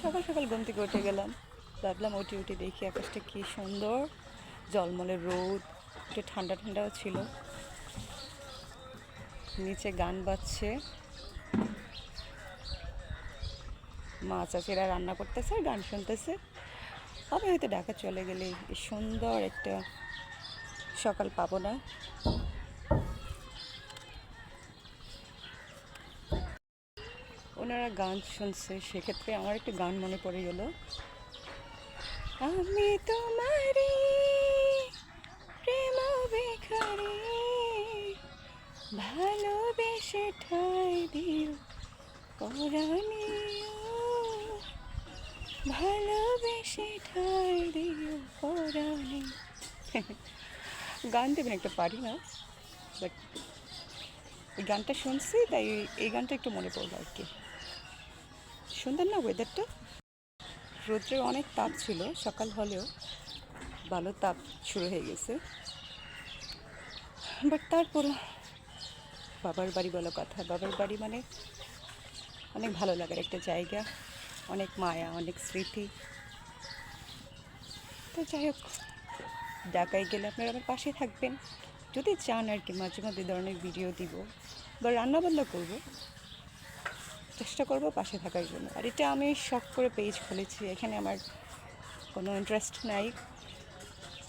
সকাল সকাল ঘুম থেকে উঠে গেলাম, ভাবলাম উঠে উঠে দেখি আকাশটা কী সুন্দর, ঝলমলে রোদ, একটু ঠান্ডা ঠান্ডাও ছিল, নিচে গান বাজছে, মা চাচিরা রান্না করতেছে আর গান শুনতেছে। আমি হয়তো ঢাকা চলে গেলে এই সুন্দর একটা সকাল পাবো না। ওনারা গান শুনছে, সেক্ষেত্রে আমার একটা গান মনে পড়ে গেল, আমি তোমারই প্রেম ভিখারি, ভালোবেসে ঠাঁই দিও পরাণে, ভালোবেসে ঠাঁই দিও পরাণে। গান দেবেন একটা পারি না, বাট এই গানটা শুনছি তাই এই গানটা একটু মনে পড়লো আর কি। সুন্দর না ওয়েদারটা? রোদ্রের অনেক তাপ ছিল, সকাল হলেও ভালো তাপ শুরু হয়ে গেছে, বাট তারপরও বাবার বাড়ি বলা কথা, বাবার বাড়ি মানে অনেক ভালো লাগার একটা জায়গা, অনেক মায়া, অনেক স্মৃতি। তো যাই হোক, ঢাকায় গেলে আপনারা আমার পাশে থাকবেন যদি চান আর কি। মাঝে মাঝে ধরনের ভিডিও দিব বা রান্নাবান্না করবো, চেষ্টা করব পাশে থাকার জন্য। আর এটা আমি শখ করে পেজ খুলেছি, এখানে আমার কোনো ইন্টারেস্ট নাই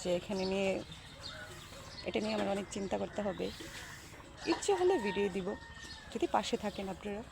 যে এটা নিয়ে আমার অনেক চিন্তা করতে হবে। ইচ্ছে হলে ভিডিও দিব যদি পাশে থাকেন আপনারা।